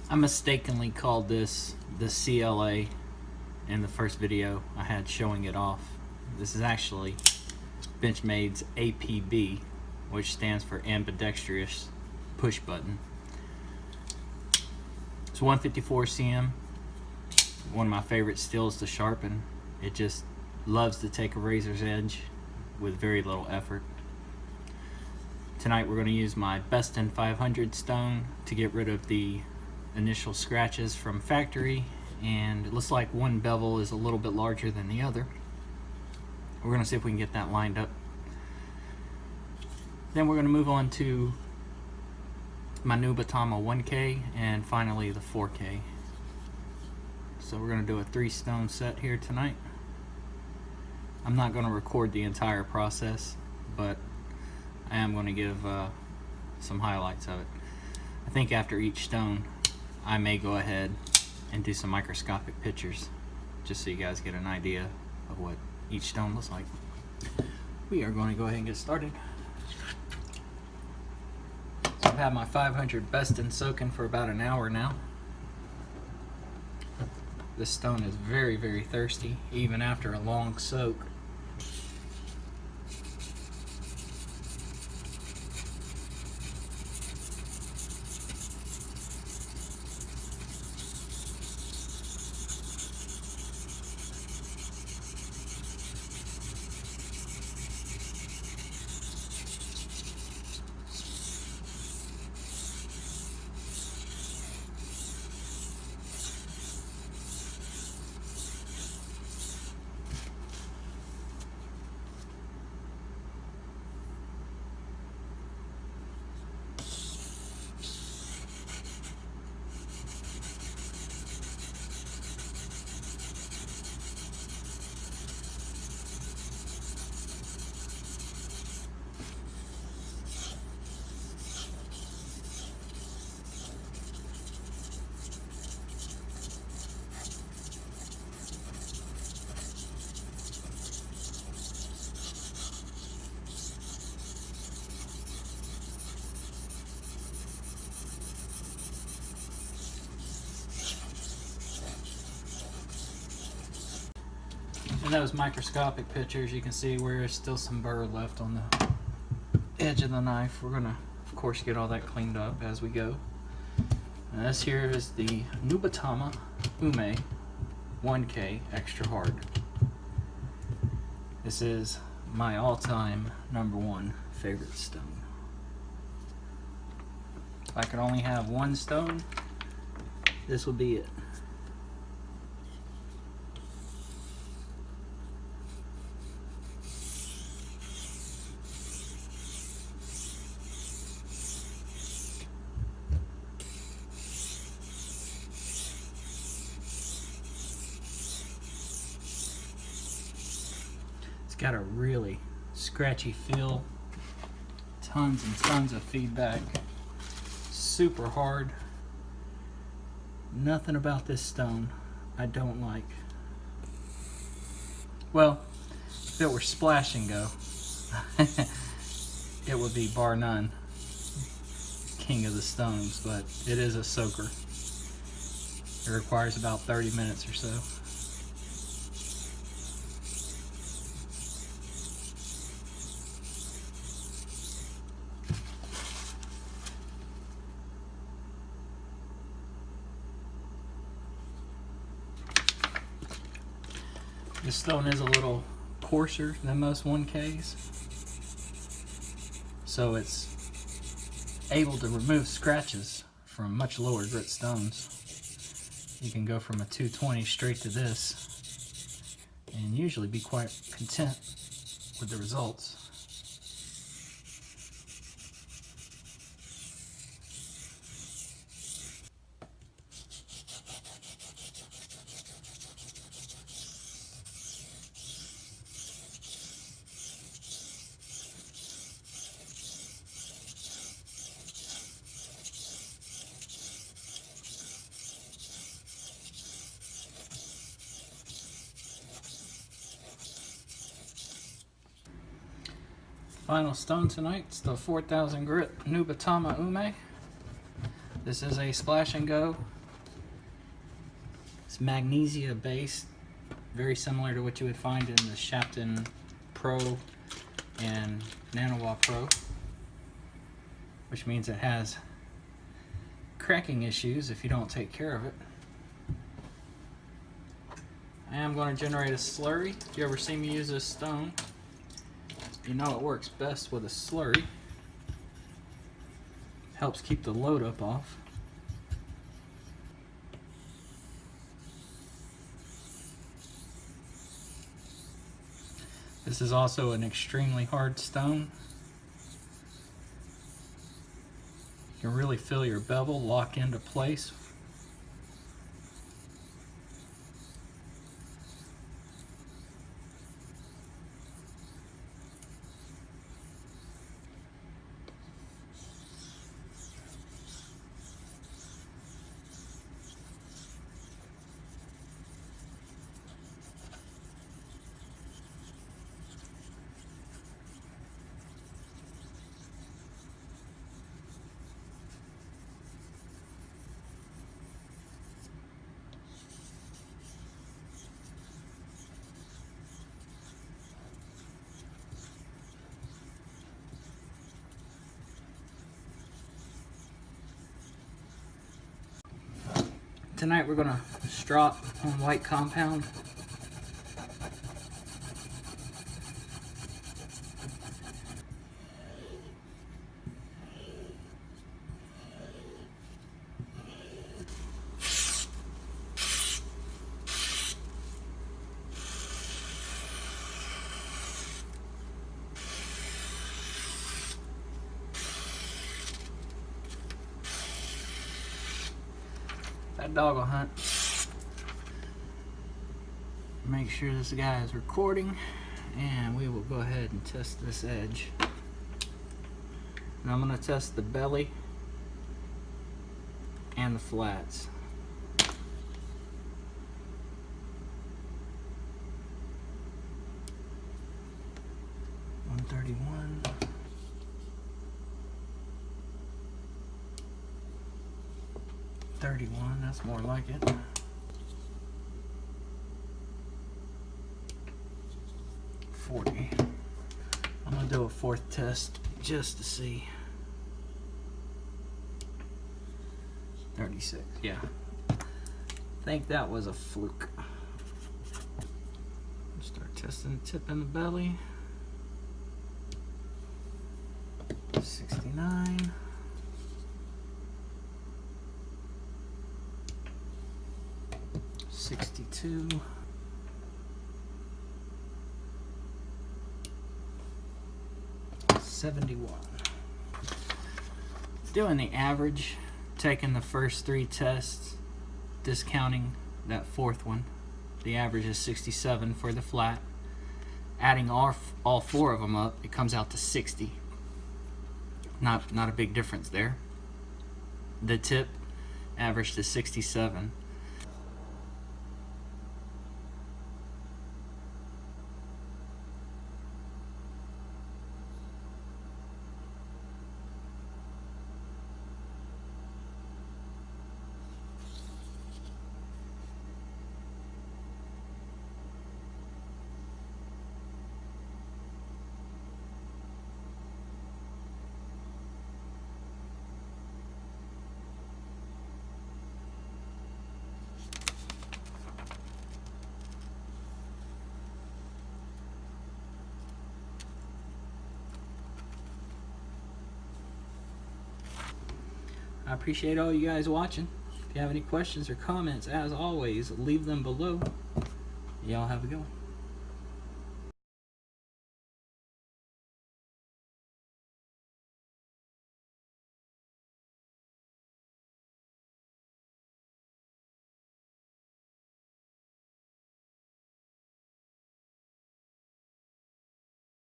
I mistakenly called this the CLA in the first video I had showing it off. This is actually Benchmade's APB, which stands for ambidextrous push button. It's 154 cm. One of my favorite steels to sharpen. It just loves to take a razor's edge with very little effort. Tonight we're going to use my Beston 500 stone to get rid of the initial scratches from factory, and it looks like one bevel is a little bit larger than the other. We're going to see if we can get that lined up. Then we're going to move on to my Nubatama 1K and finally the 4K. So we're going to do a 3-stone set here tonight. I'm not going to record the entire process, but I am going to give some highlights of it. I think after each stone I may go ahead and do some microscopic pictures just so you guys get an idea of what each stone looks like. We are going to go ahead and get started. So I've had my 500 Beston soaking for about an hour now. This stone is very, very thirsty even after a long soak. In those microscopic pictures, you can see where there's still some burr left on the edge of the knife. We're gonna, of course, get all that cleaned up as we go. And this here is the Nubatama Ume 1K Extra Hard. This is my all-time #1 favorite stone. If I could only have one stone, this would be it. Got a really scratchy feel, tons and tons of feedback, super hard. Nothing about this stone I don't like. Well, if it were splash and go, it would be bar none king of the stones, but it is a soaker. It requires about 30 minutes or so. This stone is a little coarser than most 1Ks, so it's able to remove scratches from much lower grit stones. You can go from a 220 straight to this and usually be quite content with the results. Final stone tonight, it's the 4000 grit Nubatama Ume. This is a splash and go It's magnesia based, very similar to what you would find in the Sharpening Pro and Nanowa Pro, which means it has cracking issues if you don't take care of it. I am going to generate a slurry. If you ever see me use this stone, you know it works best with a slurry. Helps keep the load up off. This is also an extremely hard stone. You can really feel your bevel lock into place. Tonight we're going to strop on white compound. That dog will hunt. Make sure this guy is recording, and we will go ahead and test this edge. And I'm going to test the belly and the flats. $131. $31, that's more like it. $40. I'm gonna do a fourth test just to see. 36, yeah. I think that was a fluke. Start testing the tip in the belly. 69. $62. $71. Doing the average, taking the first three tests, discounting that fourth one. The average is 67 for the flat. Adding all four of them up, it comes out to 60. Not a big difference there. The tip averaged to 67. I appreciate all you guys watching. If you have any questions or comments, as always, leave them below. Y'all have a good one.